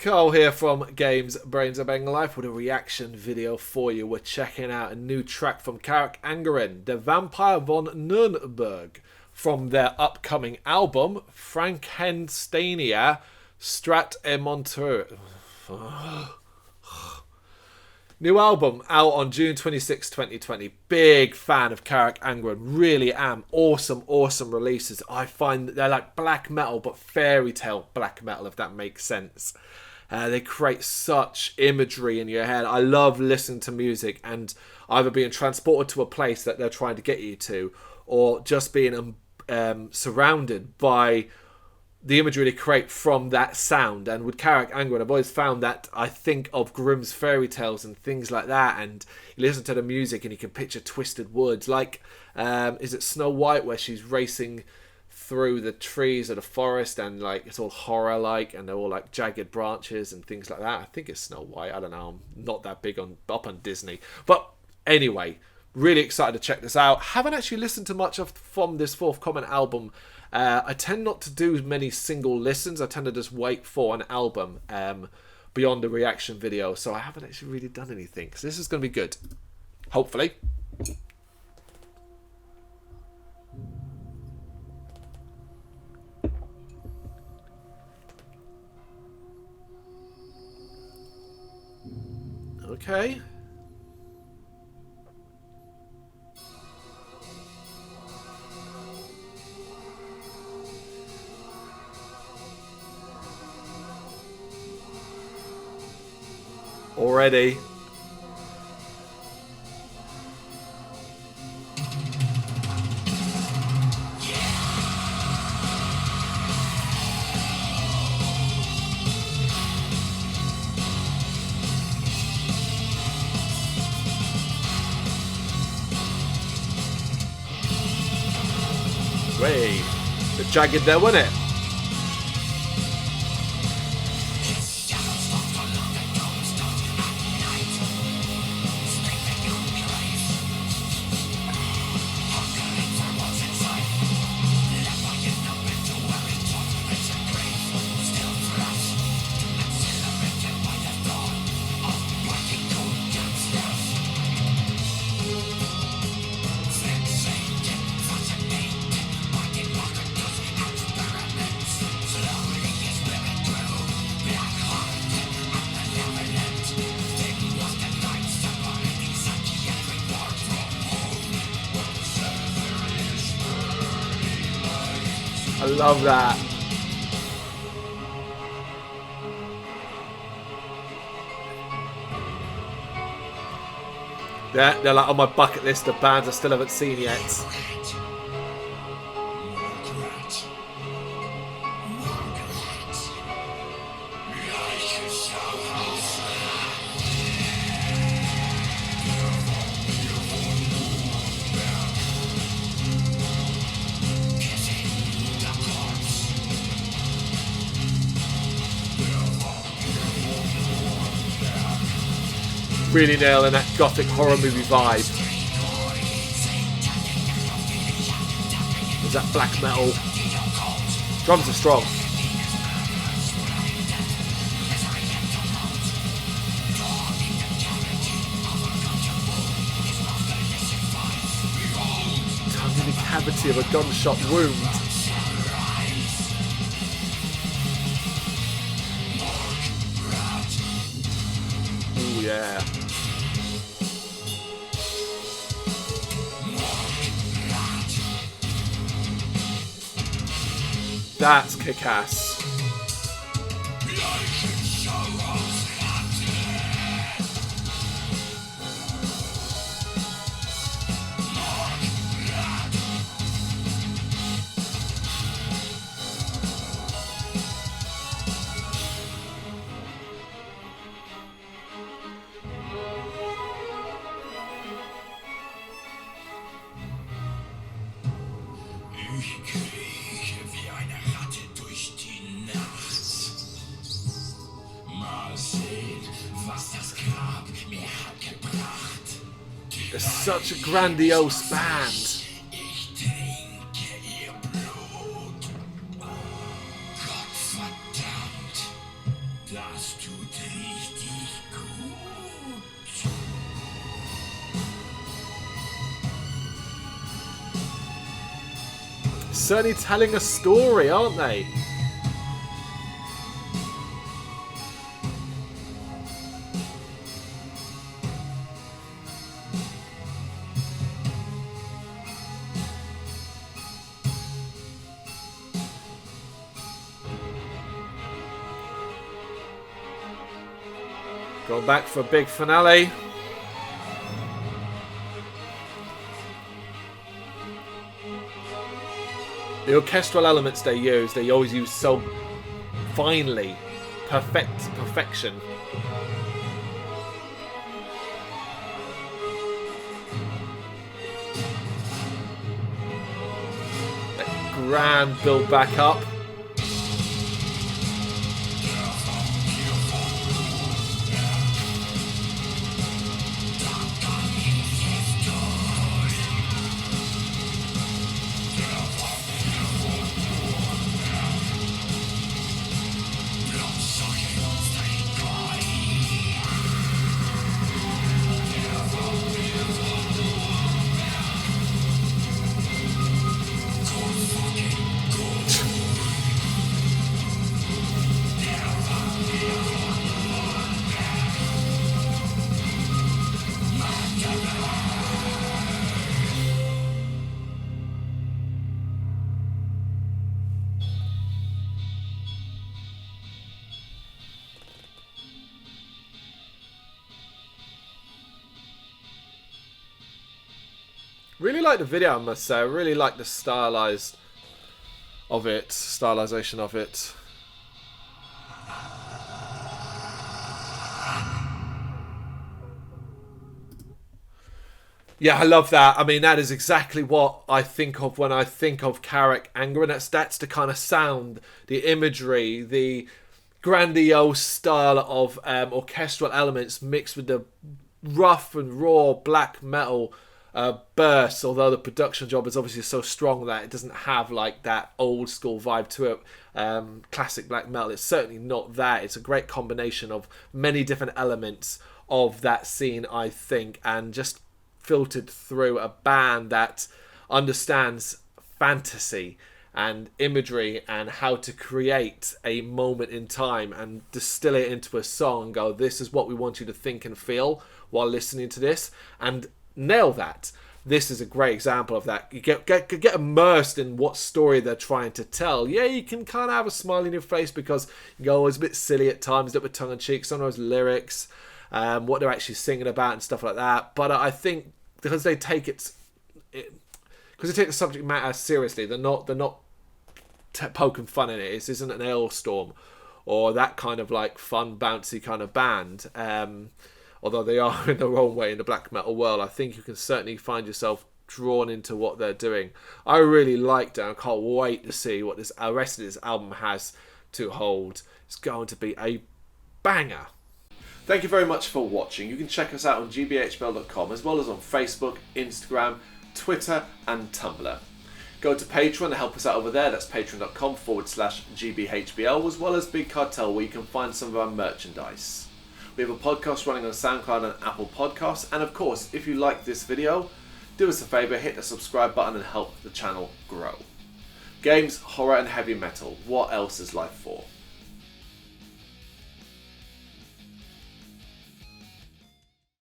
Carl here from Brrraaains A Head-Banging Life with a reaction video for you. We're checking out a new track from Carach Angren, the Vampir von Nu, from their upcoming album, Frankensteinia Strat et Montreux. New album out on June 26, 2020. Big fan of Carach Angren. Really am. Awesome releases. I find that they're like black metal, but fairy tale black metal, if that makes sense. They create such imagery in your head. I love listening to music and either being transported to a place that they're trying to get you to, or just being surrounded by the imagery they create from that sound. And with Carach Angren, I've always found that I think of Grimm's fairy tales and things like that, and you listen to the music and you can picture twisted woods, like is it Snow White, where she's racing through the trees of the forest and like it's all horror like, and they're all like jagged branches and things like that. I think it's Snow White, I don't know, I'm not that big up on Disney, but anyway, really excited to check this out. Haven't actually listened to much from this forthcoming album. I tend not to do many single listens. I tend to just wait for an album beyond the reaction video. So I haven't actually really done anything. So this is going to be good. Hopefully. Okay. Already. Way, the jagged there, wasn't it? I love that. They're like on my bucket list of bands I still haven't seen yet. Really nailing that gothic horror movie vibe. There's that black metal. Drums are strong. Tongue in the cavity of a gunshot wound. Oh yeah. That's kick-ass. It's such a grandiose band. Das certainly telling a story, aren't they? Going back for a big finale. The orchestral elements they always use so finely. Perfection. That grand build back up. Really like the video, I must say. I really like the stylization of it. Yeah, I love that. I mean, that is exactly what I think of when I think of Carach Angren. That's the kind of sound, the imagery, the grandiose style of orchestral elements mixed with the rough and raw black metal bursts, although the production job is obviously so strong that it doesn't have like that old school vibe to it. Classic black metal, it's certainly not that. It's a great combination of many different elements of that scene, I think, and just filtered through a band that understands fantasy and imagery and how to create a moment in time and distill it into a song and go, this is what we want you to think and feel while listening to this, and nail that. This is a great example of that. You get immersed in what story they're trying to tell. Yeah, you can kind of have a smile in your face because you go, it's a bit silly at times, a bit with tongue-in-cheek, sometimes lyrics, what they're actually singing about and stuff like that. But I think because they take because they take the subject matter seriously, they're not poking fun in it. This isn't an Hailstorm or that kind of like fun, bouncy kind of band. Although they are in their own way in the black metal world, I think you can certainly find yourself drawn into what they're doing. I really liked it. I can't wait to see what this rest of this album has to hold. It's going to be a banger. Thank you very much for watching. You can check us out on gbhbl.com as well as on Facebook, Instagram, Twitter and Tumblr. Go to Patreon to help us out over there. That's patreon.com/GBHBL, as well as Big Cartel, where you can find some of our merchandise. We have a podcast running on SoundCloud and Apple Podcasts. And of course, if you like this video, do us a favour, hit the subscribe button and help the channel grow. Games, horror and heavy metal. What else is life for?